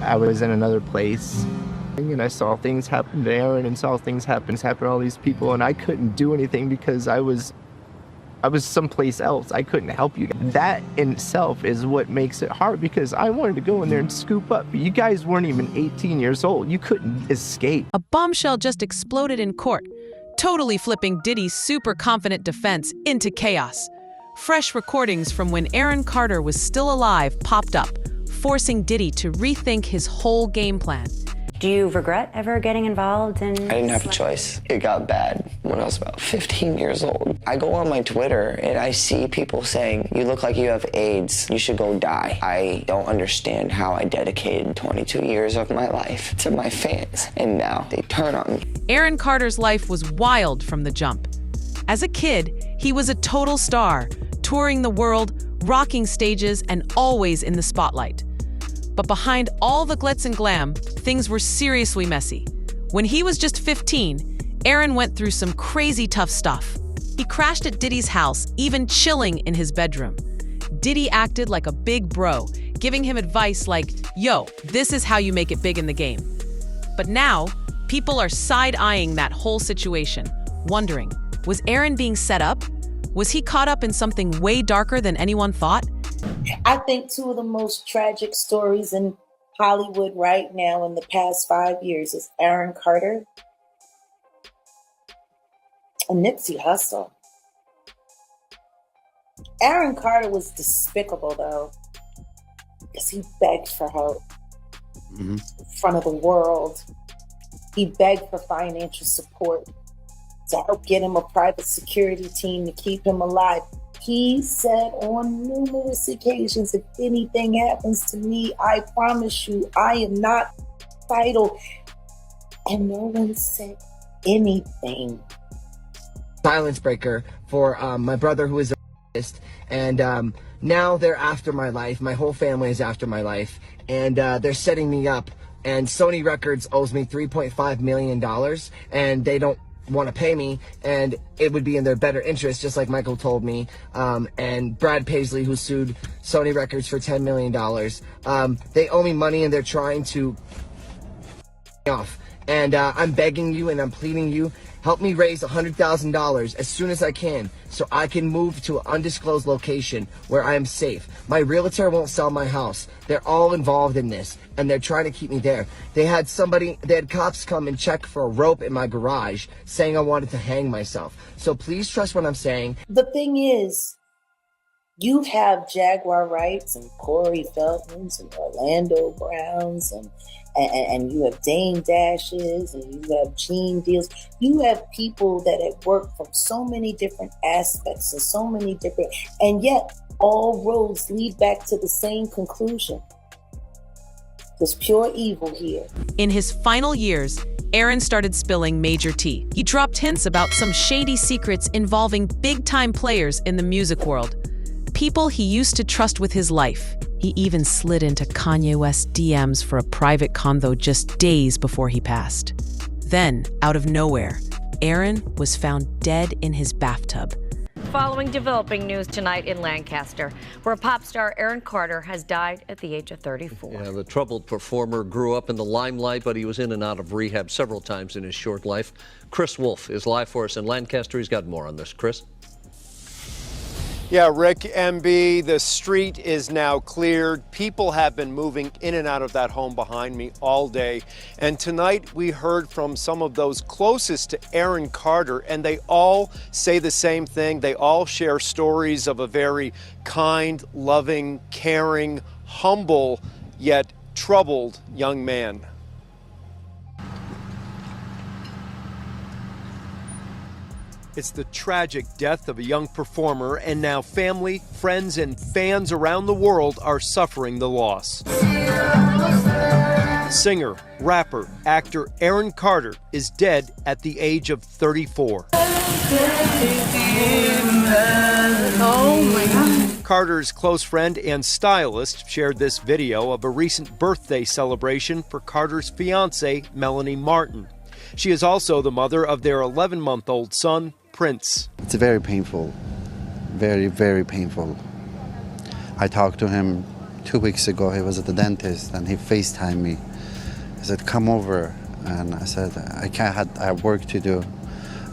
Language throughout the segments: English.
I was in another place, and I saw things happen to Aaron and saw things happen to all these people, and I couldn't do anything because I was someplace else. I couldn't help you. That in itself is what makes it hard, because I wanted to go in there and scoop up. You guys weren't even 18 years old. You couldn't escape. A bombshell just exploded in court, totally flipping Diddy's super confident defense into chaos. Fresh recordings from when Aaron Carter was still alive popped up, forcing Diddy to rethink his whole game plan. Do you regret ever getting involved in... I didn't have a choice. It got bad when I was about 15 years old. I go on my Twitter and I see people saying, you look like you have AIDS, you should go die. I don't understand how I dedicated 22 years of my life to my fans, and now they turn on me. Aaron Carter's life was wild from the jump. As a kid, he was a total star, touring the world, rocking stages, and always in the spotlight. But behind all the glitz and glam, things were seriously messy. When he was just 15, Aaron went through some crazy tough stuff. He crashed at Diddy's house, even chilling in his bedroom. Diddy acted like a big bro, giving him advice like, yo, this is how you make it big in the game. But now, people are side-eyeing that whole situation, wondering, was Aaron being set up? Was he caught up in something way darker than anyone thought? I think two of the most tragic stories in Hollywood right now in the past 5 years is Aaron Carter and Nipsey Hussle. Aaron Carter was despicable, though, because he begged for help in front of the world. He begged for financial support to help get him a private security team to keep him alive. He said on numerous occasions, if anything happens to me, I promise you, I am not vital. And no one said anything. Silence breaker for my brother, who is a artist, and now they're after my life. My whole family is after my life, and they're setting me up. And Sony Records owes me $3.5 million, and they don't want to pay me, and it would be in their better interest, just like Michael told me. And Brad Paisley, who sued Sony Records for $10 million, they owe me money, and they're trying to off. And I'm begging you and I'm pleading you, help me raise $100,000 as soon as I can, so I can move to an undisclosed location where I am safe. My realtor won't sell my house. They're all involved in this, and they're trying to keep me there. They had cops come and check for a rope in my garage, saying I wanted to hang myself. So please trust what I'm saying. The thing is, you have Jaguar Wrights and Corey Feldmans and Orlando Browns and you have Dame Dashes and you have Gene Deals. You have people that have worked from so many different aspects and so many different, and yet all roads lead back to the same conclusion. There's pure evil here. In his final years, Aaron started spilling major tea. He dropped hints about some shady secrets involving big-time players in the music world, people he used to trust with his life. He even slid into Kanye West DMs for a private convo just days before he passed. Then, out of nowhere, Aaron was found dead in his bathtub. Following developing news tonight in Lancaster, where pop star Aaron Carter has died at the age of 34. Yeah, the troubled performer grew up in the limelight, but he was in and out of rehab several times in his short life. Chris Wolf is live for us in Lancaster. He's got more on this. Chris? Yeah, Rick, MB, the street is now cleared. People have been moving in and out of that home behind me all day. And tonight we heard from some of those closest to Aaron Carter, and they all say the same thing. They all share stories of a very kind, loving, caring, humble, yet troubled young man. It's the tragic death of a young performer, and now family, friends, and fans around the world are suffering the loss. Singer, rapper, actor Aaron Carter is dead at the age of 34. Oh my God. Carter's close friend and stylist shared this video of a recent birthday celebration for Carter's fiancée, Melanie Martin. She is also the mother of their 11-month-old son, Prince. It's very painful, very, very painful. I talk to him 2 weeks ago, he was at the dentist and he FaceTimed me. He said, come over. And I said, I have work to do.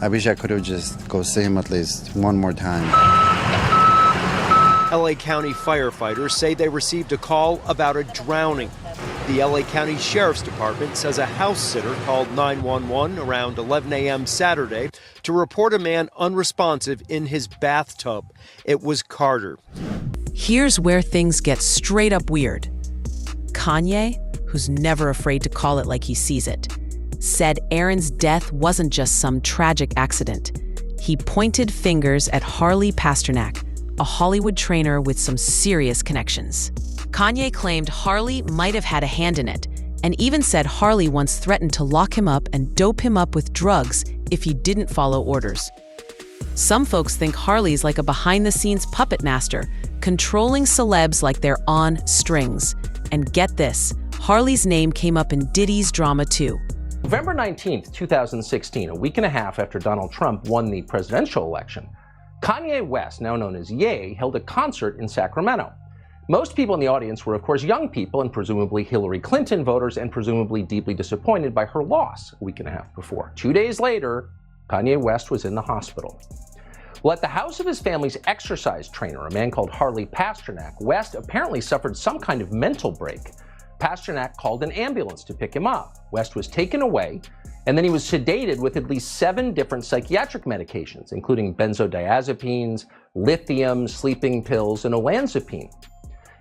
I wish I could have just go see him at least one more time. LA County firefighters say they received a call about a drowning. The LA County Sheriff's Department says a house sitter called 911 around 11 a.m. Saturday to report a man unresponsive in his bathtub. It was Carter. Here's where things get straight up weird. Kanye, who's never afraid to call it like he sees it, said Aaron's death wasn't just some tragic accident. He pointed fingers at Harley Pasternak, a Hollywood trainer with some serious connections. Kanye claimed Harley might have had a hand in it, and even said Harley once threatened to lock him up and dope him up with drugs if he didn't follow orders. Some folks think Harley's like a behind-the-scenes puppet master, controlling celebs like they're on strings. And get this, Harley's name came up in Diddy's drama too. November 19th, 2016, a week and a half after Donald Trump won the presidential election, Kanye West, now known as Ye, held a concert in Sacramento. Most people in the audience were, of course, young people and presumably Hillary Clinton voters and presumably deeply disappointed by her loss a week and a half before. 2 days later, Kanye West was in the hospital. Well, at the house of his family's exercise trainer, a man called Harley Pasternak, West apparently suffered some kind of mental break. Pasternak called an ambulance to pick him up. West was taken away, and then he was sedated with at least 7 different psychiatric medications, including benzodiazepines, lithium, sleeping pills, and olanzapine.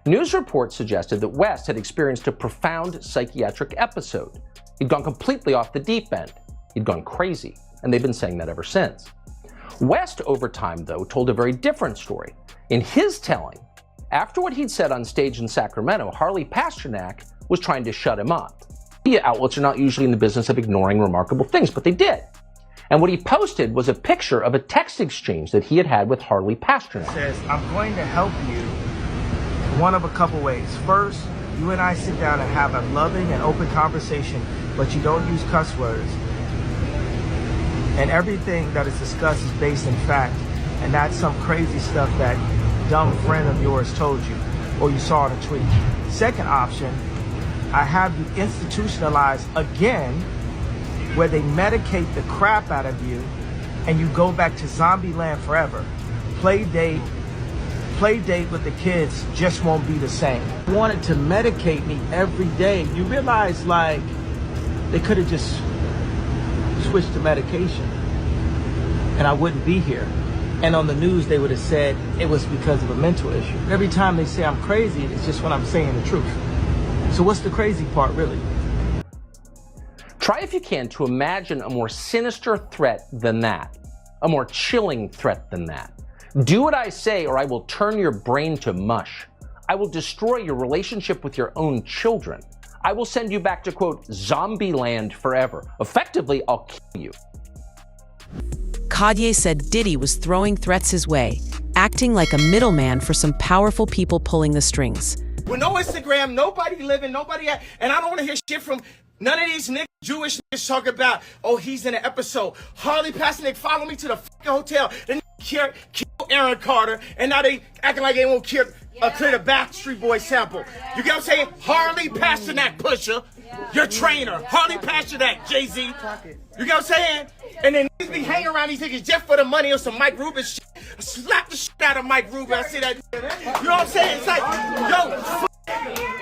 News reports suggested that West had experienced a profound psychiatric episode. He'd gone completely off the deep end. He'd gone crazy, and they've been saying that ever since. West, over time, though, told a very different story. In his telling, after what he'd said on stage in Sacramento, Harley Pasternak was trying to shut him up. Media outlets are not usually in the business of ignoring remarkable things, but they did. And what he posted was a picture of a text exchange that he had had with Harley Pasternak. It says, I'm going to help you one of a couple ways. First, you and I sit down and have a loving and open conversation, but you don't use cuss words. And everything that is discussed is based in fact, and that's some crazy stuff that dumb friend of yours told you, or you saw in a tweet. Second option, I have you institutionalized again, where they medicate the crap out of you, and you go back to zombie land forever. Play date with the kids just won't be the same. Wanted to medicate me every day. You realize, like, they could have just switched to medication and I wouldn't be here. And on the news, they would have said it was because of a mental issue. Every time they say I'm crazy, it's just when I'm saying the truth. So what's the crazy part, really? Try, if you can, to imagine a more sinister threat than that, a more chilling threat than that. Do what I say or I will turn your brain to mush. I will destroy your relationship with your own children. I will send you back to, quote, zombie land forever. Effectively, I'll kill you. Kanye said Diddy was throwing threats his way, acting like a middleman for some powerful people pulling the strings. With no Instagram, nobody living, nobody, and I don't want to hear shit from none of these niggas, Jewish niggas talk about, oh, he's in an episode. Harley Pasternak followed me to the fucking hotel. Then kill Aaron Carter, and now they acting like they won't clear the Backstreet Boys sample. You get what I'm saying? Harley Pasternak, Pusha, your trainer. Harley Pasternak, Jay-Z. You get what I'm saying? And then niggas be hanging around these niggas just for the money or some Mike Rubin shit. I slap the shit out of Mike Rubin. I see that. You know what I'm saying? It's like, yo,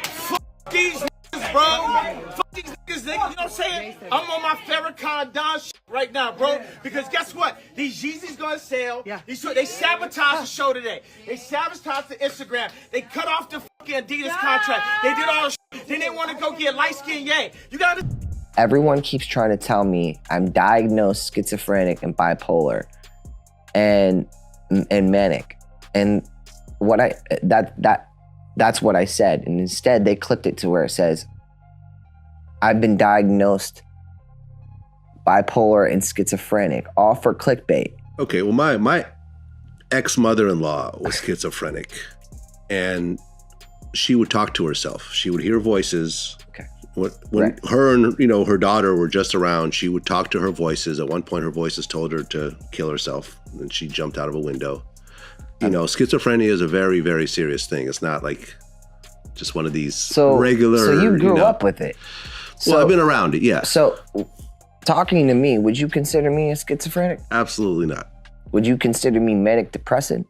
fuck these niggas, bro. Fuck these niggas, you know what I'm saying? I'm on my Farrakhan Don shit right now, bro. Because guess what? These Yeezys gonna sell. They sabotaged the show today. They sabotaged the Instagram. They cut off the fucking Adidas contract. They did all the shit. Then they want to go get light-skinned Ye. You gotta... Everyone keeps trying to tell me I'm diagnosed schizophrenic and bipolar and manic. And that's what I said. And instead they clipped it to where it says, I've been diagnosed bipolar and schizophrenic, all for clickbait. Okay, well, my ex-mother-in-law was schizophrenic, and she would talk to herself. She would hear voices. Okay. When her and her daughter were just around, she would talk to her voices. At one point, her voices told her to kill herself, and she jumped out of a window. Schizophrenia is a very, very serious thing. It's not like just one of these So regular. So you grew up with it. Well, I've been around it, yeah. So, talking to me, would you consider me a schizophrenic? Absolutely not. Would you consider me manic depressive?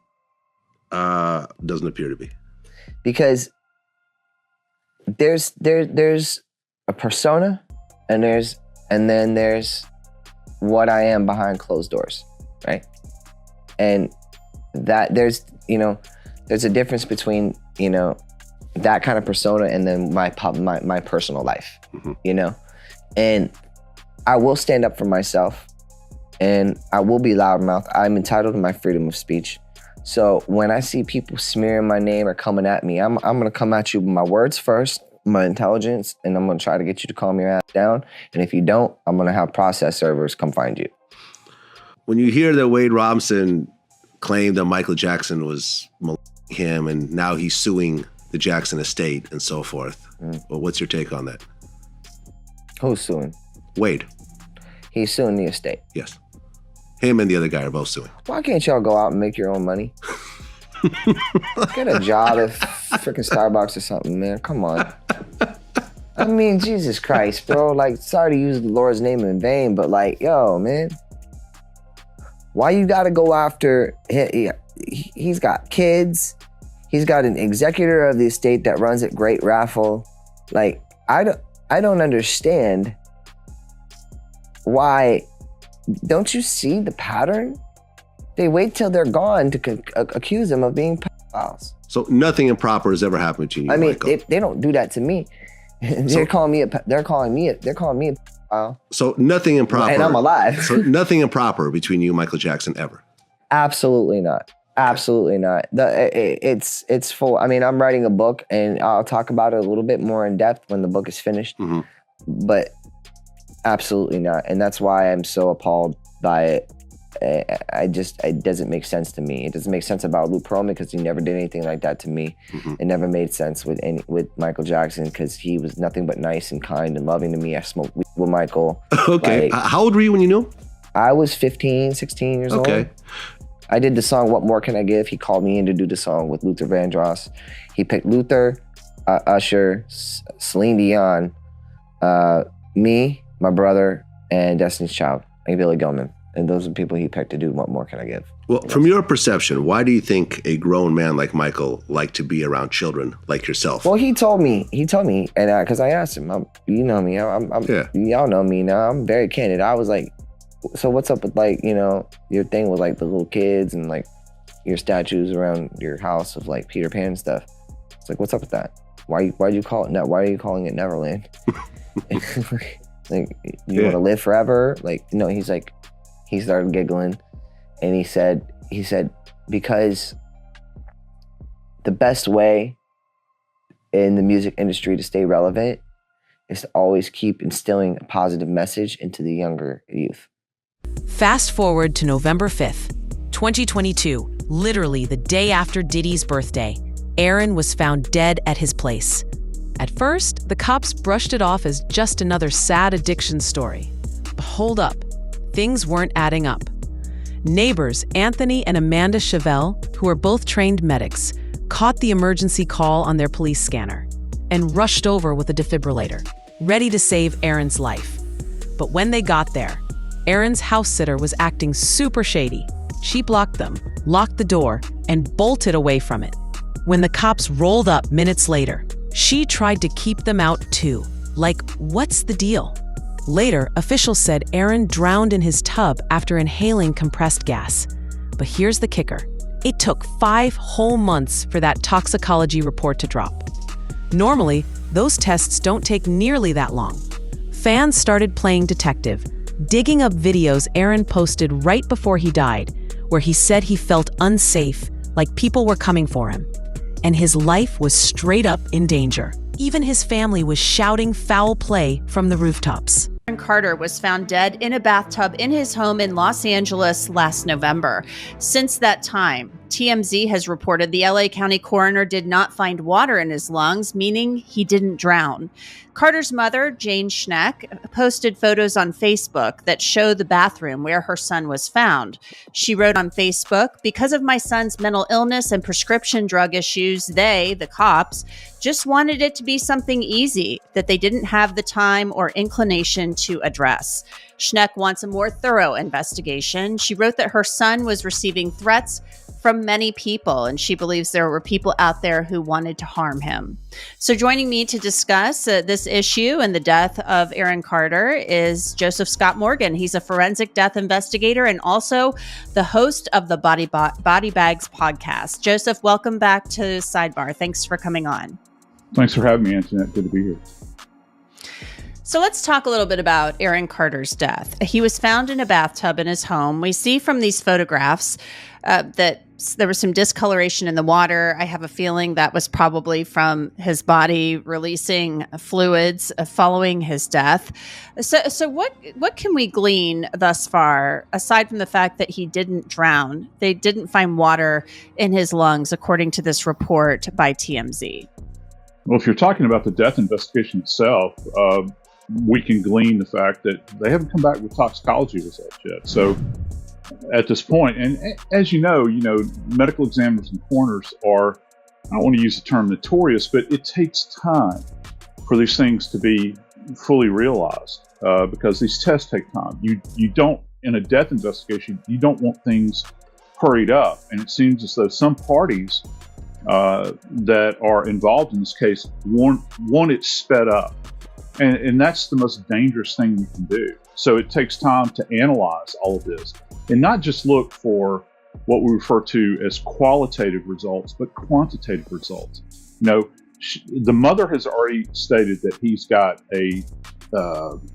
Doesn't appear to be. Because there's a persona, and then there's what I am behind closed doors, right? And that there's a difference between that kind of persona and then my personal life, and I will stand up for myself, and I will be loudmouth. I'm entitled to my freedom of speech. So when I see people smearing my name or coming at me, I'm gonna come at you with my words first, my intelligence, and I'm gonna try to get you to calm your ass down. And if you don't, I'm gonna have process servers come find you. When you hear that Wade Robson claimed that Michael Jackson was molesting him and now he's suing the Jackson estate and so forth, well, what's your take on that? Who's suing? Wade. He's suing the estate. Yes. Him and the other guy are both suing. Why can't y'all go out and make your own money? Get a job at freaking Starbucks or something, man. Come on. I mean, Jesus Christ, bro. Like, sorry to use the Lord's name in vain, but like, yo, man. Why you gotta go after him? He's got kids. He's got an executor of the estate that runs it great raffle. Like, I don't understand why. Don't you see the pattern? They wait till they're gone to accuse them of being pedophiles. So nothing improper has ever happened to you, I mean, Michael. they don't do that to me. They're calling me a pedophile. So nothing improper. And I'm alive. So nothing improper between you and Michael Jackson ever. Absolutely not. Absolutely not. It's full. I mean, I'm writing a book, and I'll talk about it a little bit more in depth when the book is finished. But absolutely not. And that's why I'm so appalled by it. It doesn't make sense to me. It doesn't make sense about Luke Perlman because he never did anything like that to me. It never made sense with Michael Jackson because he was nothing but nice and kind and loving to me. I smoked weed with Michael. Okay. Like, how old were you when you knew? I was 15, 16 years old. Okay. I did the song What More Can I Give? He called me in to do the song with Luther Vandross. He picked Luther, Usher, Celine Dion, me, my brother, and Destiny's Child, and Billy Gilman. And those are the people he picked to do What More Can I Give? Well, from your perception, why do you think a grown man like Michael liked to be around children like yourself? Well, he told me, and because I asked him, you know me, y'all know me now, I'm very candid. I was like, so what's up with like, your thing with like the little kids and like your statues around your house of like Peter Pan and stuff? It's like, what's up with that? Why'd you call it why are you calling it Neverland? Like, you want to live forever? Like, no, he started giggling, and he said, because the best way in the music industry to stay relevant is to always keep instilling a positive message into the younger youth. Fast forward to November 5th, 2022, literally the day after Diddy's birthday. Aaron was found dead at his place. At first, the cops brushed it off as just another sad addiction story. But hold up, things weren't adding up. Neighbors Anthony and Amanda Chevelle, who are both trained medics, caught the emergency call on their police scanner and rushed over with a defibrillator, ready to save Aaron's life. But when they got there, Aaron's house sitter was acting super shady. She blocked them, locked the door, and bolted away from it. When the cops rolled up minutes later, she tried to keep them out too. Like, what's the deal? Later, officials said Aaron drowned in his tub after inhaling compressed gas. But here's the kicker. It took 5 whole months for that toxicology report to drop. Normally, those tests don't take nearly that long. Fans started playing detective, digging up videos Aaron posted right before he died, where he said he felt unsafe, like people were coming for him. And his life was straight up in danger. Even his family was shouting foul play from the rooftops. Aaron Carter was found dead in a bathtub in his home in Los Angeles last November. Since that time, TMZ has reported the LA County coroner did not find water in his lungs, meaning he didn't drown. Carter's mother, Jane Schneck, posted photos on Facebook that show the bathroom where her son was found. She wrote on Facebook, "Because of my son's mental illness and prescription drug issues, they, the cops, just wanted it to be something easy that they didn't have the time or inclination to address." Schneck wants a more thorough investigation. She wrote that her son was receiving threats from many people, and she believes there were people out there who wanted to harm him. So joining me to discuss this issue and the death of Aaron Carter is Joseph Scott Morgan. He's a forensic death investigator and also the host of the Body Bags podcast. Joseph, welcome back to Sidebar. Thanks for coming on. Thanks for having me, Antoinette. Good to be here. So let's talk a little bit about Aaron Carter's death. He was found in a bathtub in his home. We see from these photographs that there was some discoloration in the water. I have a feeling that was probably from his body releasing fluids following his death. So what can we glean thus far, aside from the fact that he didn't drown? They didn't find water in his lungs, according to this report by TMZ. Well, if you're talking about the death investigation itself, we can glean the fact that they haven't come back with toxicology results yet. So at this point, and as you know, medical examiners and coroners are, I don't want to use the term notorious, but it takes time for these things to be fully realized because these tests take time. You don't, in a death investigation, you don't want things hurried up. And it seems as though some parties that are involved in this case want it sped up. And that's the most dangerous thing we can do. So it takes time to analyze all of this and not just look for what we refer to as qualitative results, but quantitative results. The mother has already stated that he's got a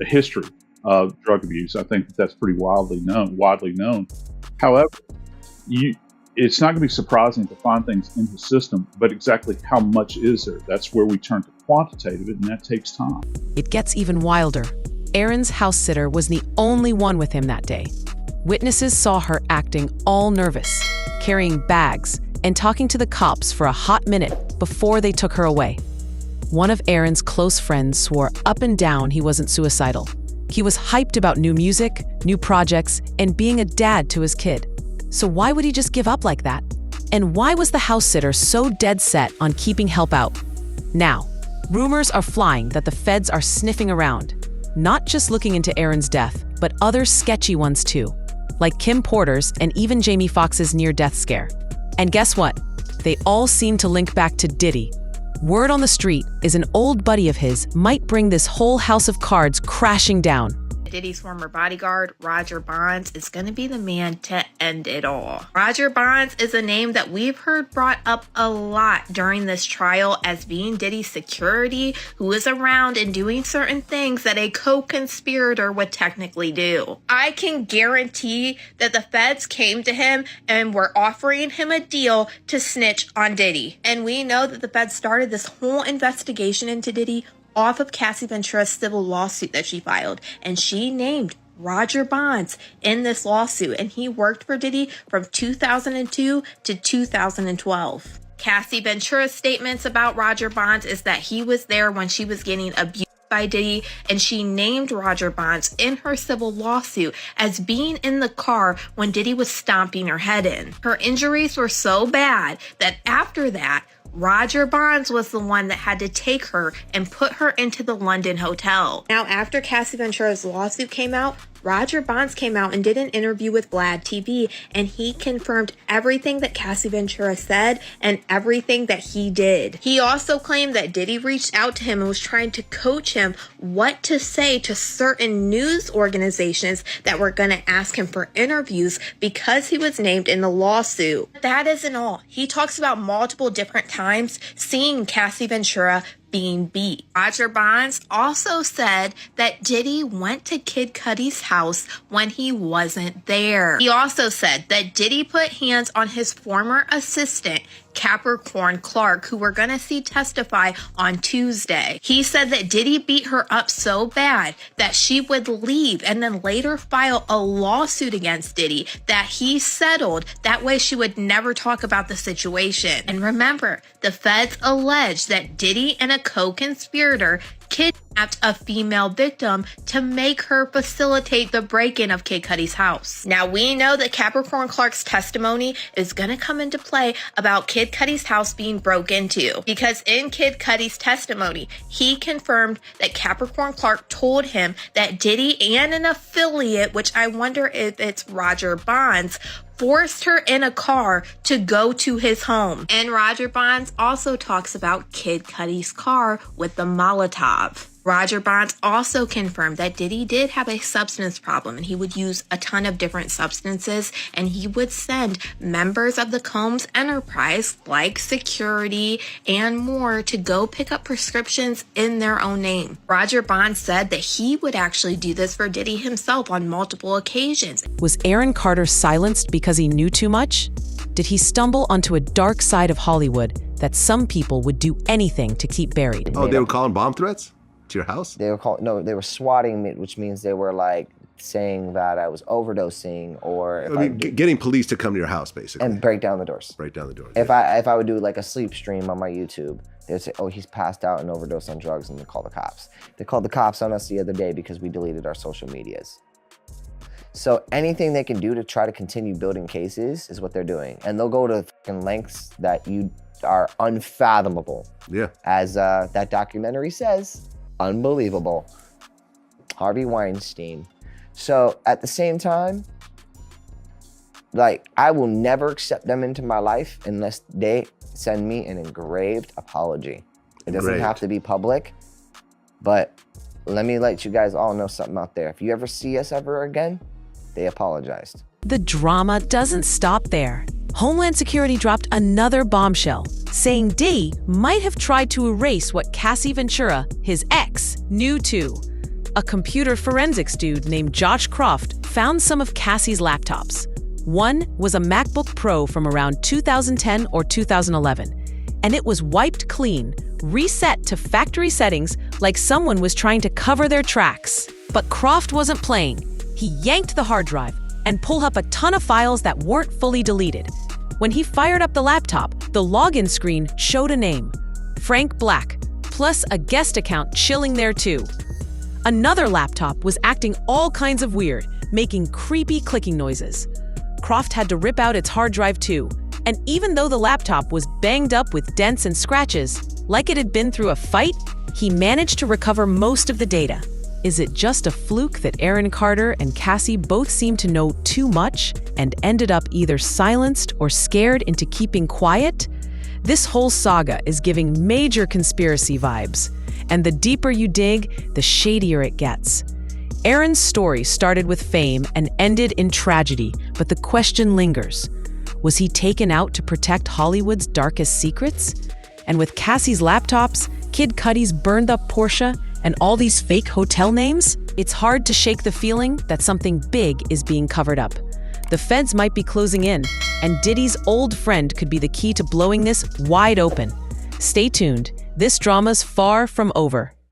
history of drug abuse. I think that's pretty widely known. However, it's not going to be surprising to find things in his system, but exactly how much is there? That's where we turn to quantitative, and that takes time. It gets even wilder. Aaron's house sitter was the only one with him that day. Witnesses saw her acting all nervous, carrying bags, and talking to the cops for a hot minute before they took her away. One of Aaron's close friends swore up and down he wasn't suicidal. He was hyped about new music, new projects, and being a dad to his kid. So why would he just give up like that? And why was the house sitter so dead set on keeping help out? Now, rumors are flying that the feds are sniffing around, not just looking into Aaron's death, but other sketchy ones too, like Kim Porter's and even Jamie Foxx's near-death scare. And guess what? They all seem to link back to Diddy. Word on the street is an old buddy of his might bring this whole house of cards crashing down. Diddy's former bodyguard, Roger Bonds, is going to be the man to end it all. Roger Bonds is a name that we've heard brought up a lot during this trial as being Diddy's security, who is around and doing certain things that a co-conspirator would technically do. I can guarantee that the feds came to him and were offering him a deal to snitch on Diddy. And we know that the feds started this whole investigation into Diddy off of Cassie Ventura's civil lawsuit that she filed, and she named Roger Bonds in this lawsuit, and he worked for Diddy from 2002 to 2012. Cassie Ventura's statements about Roger Bonds is that he was there when she was getting abused by Diddy, and she named Roger Bonds in her civil lawsuit as being in the car when Diddy was stomping her head in. Her injuries were so bad that after that, Roger Bonds was the one that had to take her and put her into the London hotel. Now, after Cassie Ventura's lawsuit came out, Roger Bonds came out and did an interview with Vlad TV, and he confirmed everything that Cassie Ventura said and everything that he did. He also claimed that Diddy reached out to him and was trying to coach him what to say to certain news organizations that were going to ask him for interviews because he was named in the lawsuit. That isn't all. He talks about multiple different times seeing Cassie Ventura being beat. Roger Bonds also said that Diddy went to Kid Cudi's house when he wasn't there. He also said that Diddy put hands on his former assistant, Capricorn Clark, who we're going to see testify on Tuesday. He said that Diddy beat her up so bad that she would leave and then later file a lawsuit against Diddy that he settled. That way she would never talk about the situation. And remember, the feds allege that Diddy and a co-conspirator kidnapped a female victim to make her facilitate the break-in of Kid Cudi's house. Now, we know that Capricorn Clark's testimony is going to come into play about Kid Cudi's house being broke into, because in Kid Cudi's testimony, he confirmed that Capricorn Clark told him that Diddy and an affiliate, which I wonder if it's Roger Bonds, forced her in a car to go to his home. And Roger Bonds also talks about Kid Cudi's car with the Molotov. Roger Bonds also confirmed that Diddy did have a substance problem and he would use a ton of different substances, and he would send members of the Combs enterprise like security and more to go pick up prescriptions in their own name. Roger Bonds said that he would actually do this for Diddy himself on multiple occasions. Was Aaron Carter silenced because he knew too much? Did he stumble onto a dark side of Hollywood that some people would do anything to keep buried? Oh, they were calling bomb threats to your house? They were swatting me, which means they were like saying that I was overdosing, or getting police to come to your house, basically, and break down the doors. Break down the doors. If I would do like a sleep stream on my YouTube, they'd say, "Oh, he's passed out and overdosed on drugs," and they call the cops. They called the cops on us the other day because we deleted our social medias. So anything they can do to try to continue building cases is what they're doing, and they'll go to fucking lengths that you are unfathomable. Yeah. As that documentary says, unbelievable. Harvey Weinstein. So at the same time, like, I will never accept them into my life unless they send me an engraved apology. It doesn't have to be public, but let me let you guys all know something out there. If you ever see us ever again, they apologized. The drama doesn't stop there. Homeland Security dropped another bombshell, saying Diddy might have tried to erase what Cassie Ventura, his ex, knew too. A computer forensics dude named Josh Croft found some of Cassie's laptops. One was a MacBook Pro from around 2010 or 2011, and it was wiped clean, reset to factory settings like someone was trying to cover their tracks. But Croft wasn't playing. He yanked the hard drive and pulled up a ton of files that weren't fully deleted. When he fired up the laptop, the login screen showed a name, Frank Black, plus a guest account chilling there too. Another laptop was acting all kinds of weird, making creepy clicking noises. Croft had to rip out its hard drive too, and even though the laptop was banged up with dents and scratches, like it had been through a fight, he managed to recover most of the data. Is it just a fluke that Aaron Carter and Cassie both seemed to know too much and ended up either silenced or scared into keeping quiet? This whole saga is giving major conspiracy vibes, and the deeper you dig, the shadier it gets. Aaron's story started with fame and ended in tragedy, but the question lingers. Was he taken out to protect Hollywood's darkest secrets? And with Cassie's laptops, Kid Cudi's burned up Porsche, and all these fake hotel names, it's hard to shake the feeling that something big is being covered up. The feds might be closing in, and Diddy's old friend could be the key to blowing this wide open. Stay tuned. This drama's far from over.